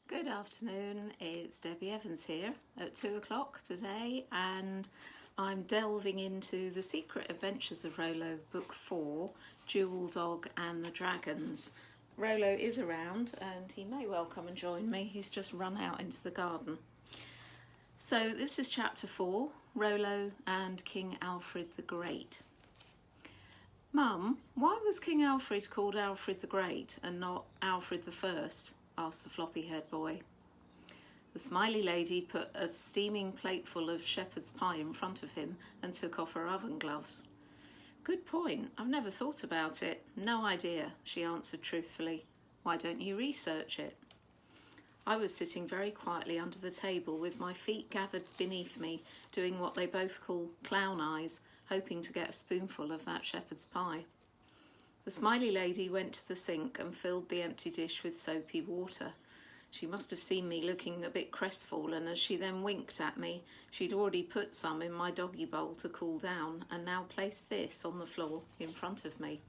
Good afternoon, it's Debbie Evans here at 2 o'clock today, and I'm delving into The Secret Adventures of Rolo, Book 4, Jewel Dog and the Dragons. Rolo is around and he may well come and join me. He's just run out into the garden. So this is chapter 4, Rolo and King Alfred the Great. Mum, why was King Alfred called Alfred the Great and not Alfred the First? Asked the floppy-haired boy. The smiley lady put a steaming plateful of shepherd's pie in front of him and took off her oven gloves. Good point. I've never thought about it. No idea, she answered truthfully. Why don't you research it? I was sitting very quietly under the table with my feet gathered beneath me, doing what they both call clown eyes, hoping to get a spoonful of that shepherd's pie. The smiley lady went to the sink and filled the empty dish with soapy water. She must have seen me looking a bit crestfallen as she then winked at me. She'd already put some in my doggy bowl to cool down and now placed this on the floor in front of me.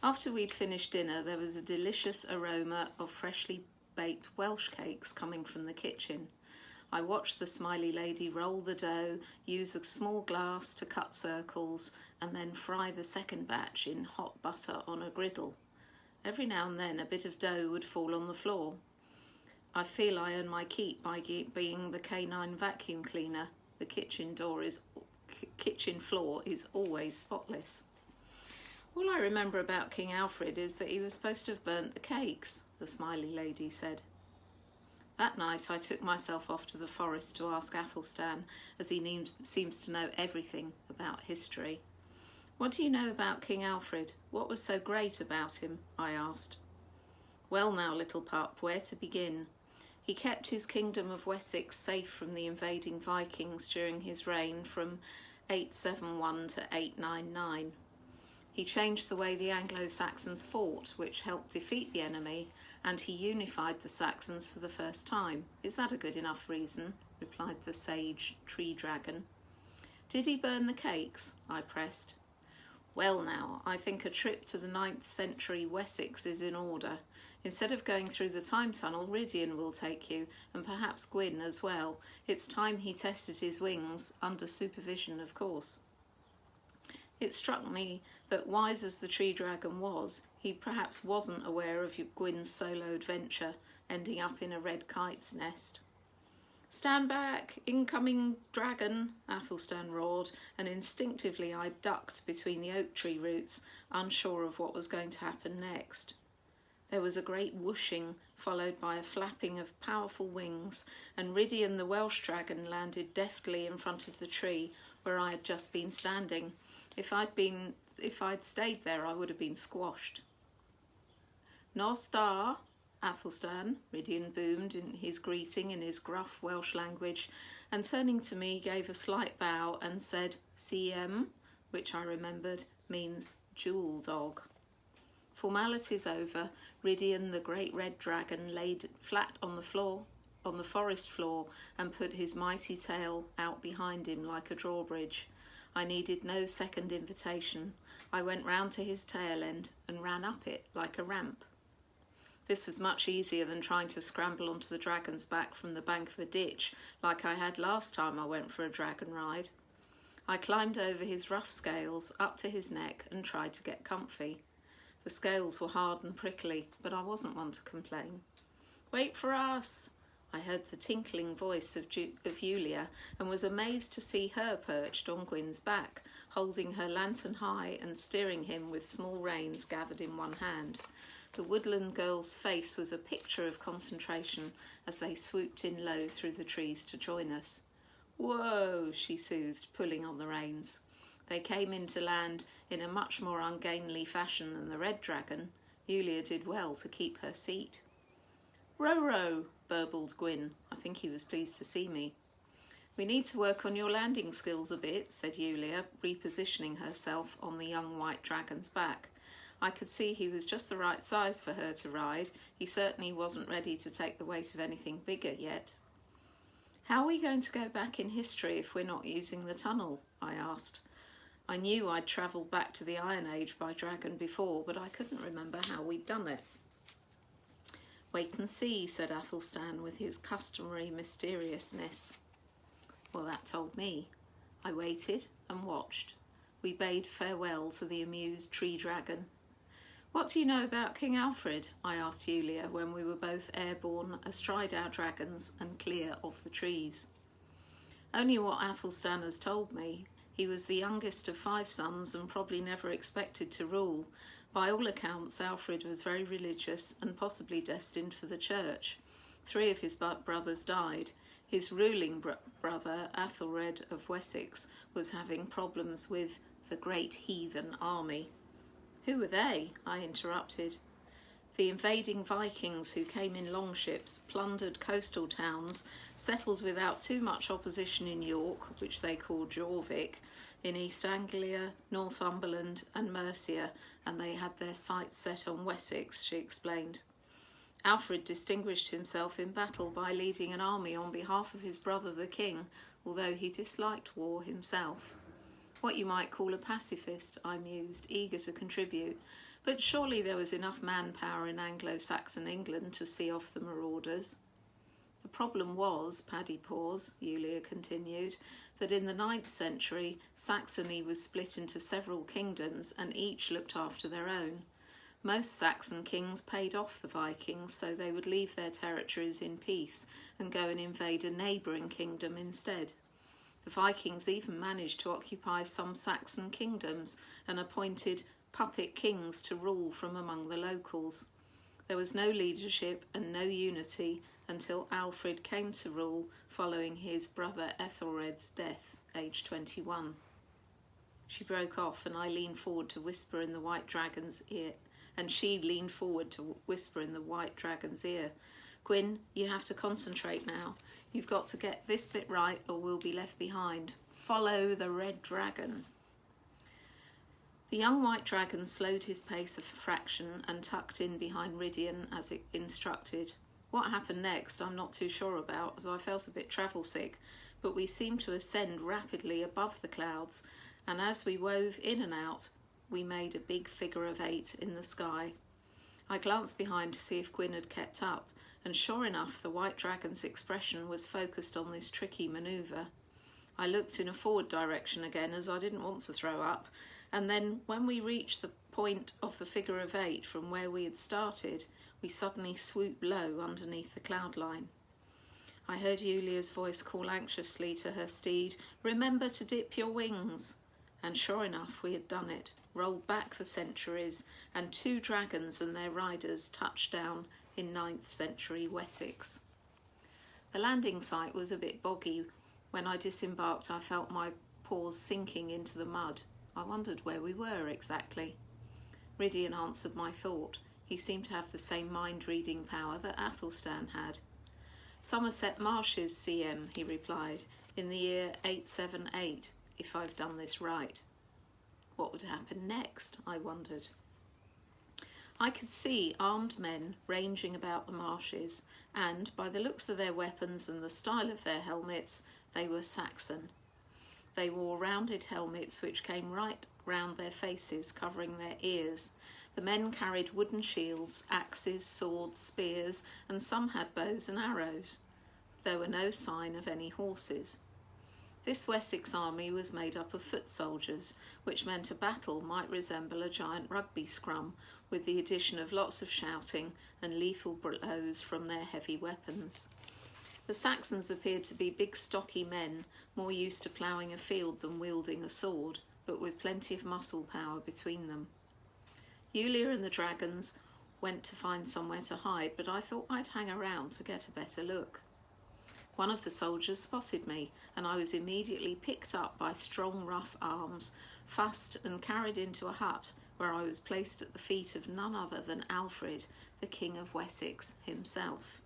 After we'd finished dinner, there was a delicious aroma of freshly baked Welsh cakes coming from the kitchen. I watched the smiley lady roll the dough, use a small glass to cut circles, and then fry the second batch in hot butter on a griddle. Every now and then a bit of dough would fall on the floor. I feel I earn my keep by being the canine vacuum cleaner. The kitchen floor is always spotless. All I remember about King Alfred is that he was supposed to have burnt the cakes, the smiley lady said. That night I took myself off to the forest to ask Athelstan, as he seems to know everything about history. What do you know about King Alfred? What was so great about him? I asked. Well now, little pup, where to begin? He kept his kingdom of Wessex safe from the invading Vikings during his reign from 871 to 899. He changed the way the Anglo-Saxons fought, which helped defeat the enemy, and he unified the Saxons for the first time. Is that a good enough reason? Replied the sage tree dragon. Did he burn the cakes? I pressed. Well now, I think a trip to the 9th century Wessex is in order. Instead of going through the time tunnel, Rhydian will take you, and perhaps Gwyn as well. It's time he tested his wings, under supervision of course. It struck me that, wise as the tree dragon was, he perhaps wasn't aware of Gwyn's solo adventure, ending up in a red kite's nest. Stand back! Incoming dragon! Athelstan roared, and instinctively I ducked between the oak tree roots, unsure of what was going to happen next. There was a great whooshing, followed by a flapping of powerful wings, and Rhydian the Welsh dragon landed deftly in front of the tree where I had just been standing. If I'd stayed there, I would have been squashed. Nos da, Athelstan, Rhydian boomed in his greeting in his gruff Welsh language, and turning to me gave a slight bow and said, CM, which I remembered means jewel dog. Formalities over, Rhydian the great red dragon laid flat on the forest floor, and put his mighty tail out behind him like a drawbridge. I needed no second invitation. I went round to his tail end and ran up it like a ramp. This was much easier than trying to scramble onto the dragon's back from the bank of a ditch like I had last time I went for a dragon ride. I climbed over his rough scales up to his neck and tried to get comfy. The scales were hard and prickly, but I wasn't one to complain. Wait for us! I heard the tinkling voice of Julia and was amazed to see her perched on Gwyn's back, holding her lantern high and steering him with small reins gathered in one hand. The woodland girl's face was a picture of concentration as they swooped in low through the trees to join us. Whoa, she soothed, pulling on the reins. They came into land in a much more ungainly fashion than the red dragon. Julia did well to keep her seat. Roro, burbled Gwyn. I think he was pleased to see me. We need to work on your landing skills a bit, said Julia, repositioning herself on the young white dragon's back. I could see he was just the right size for her to ride. He certainly wasn't ready to take the weight of anything bigger yet. How are we going to go back in history if we're not using the tunnel? I asked. I knew I'd travelled back to the Iron Age by dragon before, but I couldn't remember how we'd done it. "Wait and see," said Athelstan with his customary mysteriousness. Well, that told me. I waited and watched. We bade farewell to the amused tree dragon. "What do you know about King Alfred?" I asked Julia when we were both airborne astride our dragons and clear of the trees. "Only what Athelstan has told me. He was the youngest of 5 sons and probably never expected to rule. By all accounts, Alfred was very religious and possibly destined for the church. 3 of his brothers died. His ruling brother, Ethelred of Wessex, was having problems with the great heathen army." "Who were they?" I interrupted. "The invading Vikings who came in longships, plundered coastal towns, settled without too much opposition in York, which they called Jorvik, in East Anglia, Northumberland and Mercia, and they had their sights set on Wessex," she explained. "Alfred distinguished himself in battle by leading an army on behalf of his brother the king, although he disliked war himself." "What you might call a pacifist," I mused, eager to contribute. "But surely there was enough manpower in Anglo-Saxon England to see off the marauders." "The problem was," Paddy paused, Julia continued, "that in the 9th century, Saxony was split into several kingdoms and each looked after their own. Most Saxon kings paid off the Vikings so they would leave their territories in peace and go and invade a neighbouring kingdom instead. The Vikings even managed to occupy some Saxon kingdoms and appointed puppet kings to rule from among the locals. There was no leadership and no unity until Alfred came to rule following his brother Ethelred's death, aged 21. She broke off and I leaned forward to whisper in the white dragon's ear, and she leaned forward to whisper in the white dragon's ear, "Gwyn, you have to concentrate now. You've got to get this bit right or we'll be left behind. Follow the red dragon." The young white dragon slowed his pace a fraction and tucked in behind Rydian as it instructed. What happened next I'm not too sure about, as I felt a bit travel sick, but we seemed to ascend rapidly above the clouds, and as we wove in and out, we made a big figure of 8 in the sky. I glanced behind to see if Gwyn had kept up, and sure enough the white dragon's expression was focused on this tricky manoeuvre. I looked in a forward direction again as I didn't want to throw up, and then when we reached the point of the figure of 8 from where we had started, we suddenly swooped low underneath the cloud line. I heard Julia's voice call anxiously to her steed, "Remember to dip your wings." And sure enough, we had done it, rolled back the centuries, and 2 dragons and their riders touched down in 9th century Wessex. The landing site was a bit boggy. When I disembarked, I felt my paws sinking into the mud. I wondered where we were exactly. Rydian answered my thought. He seemed to have the same mind-reading power that Athelstan had. "Somerset Marshes, CM," he replied, "in the year 878, if I've done this right." What would happen next, I wondered. I could see armed men ranging about the marshes, and, by the looks of their weapons and the style of their helmets, they were Saxon. They wore rounded helmets which came right round their faces, covering their ears. The men carried wooden shields, axes, swords, spears, and some had bows and arrows. There were no sign of any horses. This Wessex army was made up of foot soldiers, which meant a battle might resemble a giant rugby scrum, with the addition of lots of shouting and lethal blows from their heavy weapons. The Saxons appeared to be big stocky men, more used to ploughing a field than wielding a sword, but with plenty of muscle power between them. Julia and the dragons went to find somewhere to hide, but I thought I'd hang around to get a better look. One of the soldiers spotted me, and I was immediately picked up by strong, rough arms, fussed and carried into a hut, where I was placed at the feet of none other than Alfred, the King of Wessex himself.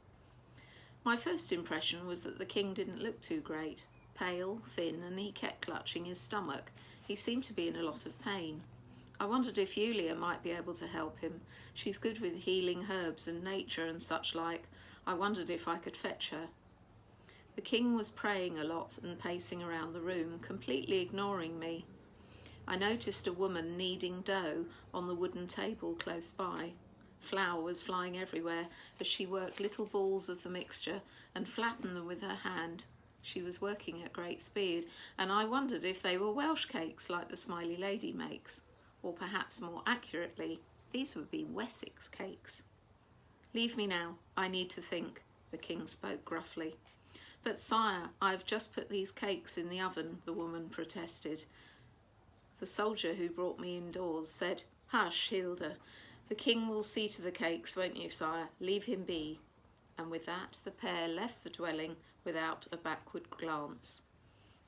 My first impression was that the king didn't look too great. Pale, thin, and he kept clutching his stomach. He seemed to be in a lot of pain. I wondered if Julia might be able to help him. She's good with healing herbs and nature and such like. I wondered if I could fetch her. The king was praying a lot and pacing around the room, completely ignoring me. I noticed a woman kneading dough on the wooden table close by. Flour was flying everywhere as she worked little balls of the mixture and flattened them with her hand. She was working at great speed, and I wondered if they were Welsh cakes like the Smiley Lady makes, or perhaps more accurately, these would be Wessex cakes. "Leave me now, I need to think," the king spoke gruffly. "But sire, I have just put these cakes in the oven," the woman protested. The soldier who brought me indoors said, "Hush, Hilda, the king will see to the cakes, won't you, sire? Leave him be." And with that, the pair left the dwelling without a backward glance.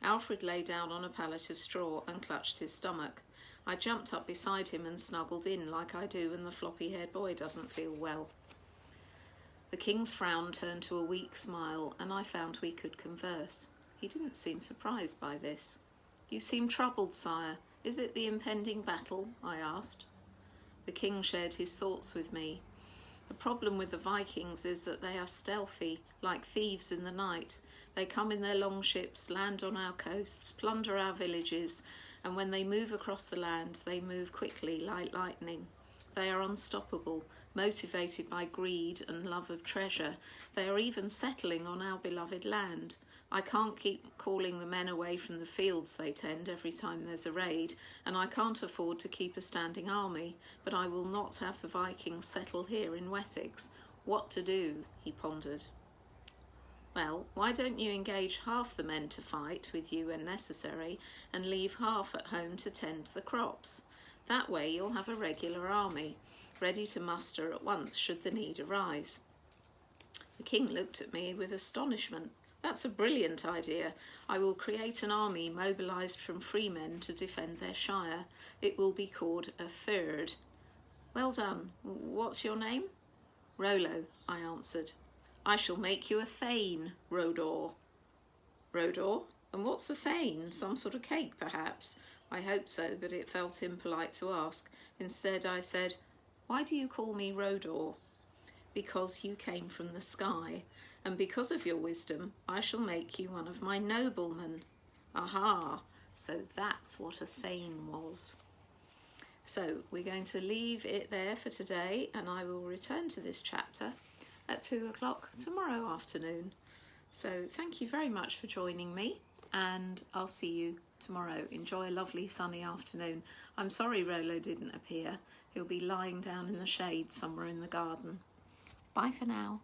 Alfred lay down on a pallet of straw and clutched his stomach. I jumped up beside him and snuggled in like I do when the floppy-haired boy doesn't feel well. The king's frown turned to a weak smile, and I found we could converse. He didn't seem surprised by this. "You seem troubled, sire. Is it the impending battle?" I asked. The king shared his thoughts with me. The problem with the Vikings is that they are stealthy, like thieves in the night. They come in their long ships, land on our coasts, plunder our villages, and when they move across the land, they move quickly like lightning. They are unstoppable, motivated by greed and love of treasure. They are even settling on our beloved land. I can't keep calling the men away from the fields they tend every time there's a raid, and I can't afford to keep a standing army, but I will not have the Vikings settle here in Wessex. What to do? He pondered. "Well, why don't you engage half the men to fight with you when necessary, and leave half at home to tend the crops? That way you'll have a regular army, ready to muster at once should the need arise." The king looked at me with astonishment. "That's a brilliant idea. I will create an army mobilised from free men to defend their shire. It will be called a fyrd." "Well done. What's your name?" "Rolo," I answered. "I shall make you a thane, Rodor." "Rodor? And what's a thane? Some sort of cake, perhaps?" I hoped so, but it felt impolite to ask. Instead, I said, "Why do you call me Rodor?" "Because you came from the sky, and because of your wisdom, I shall make you one of my noblemen." Aha! So that's what a thane was. So we're going to leave it there for today, and I will return to this chapter at 2 o'clock tomorrow afternoon. So thank you very much for joining me, and I'll see you tomorrow. Enjoy a lovely sunny afternoon. I'm sorry Rolo didn't appear. He'll be lying down in the shade somewhere in the garden. Bye for now.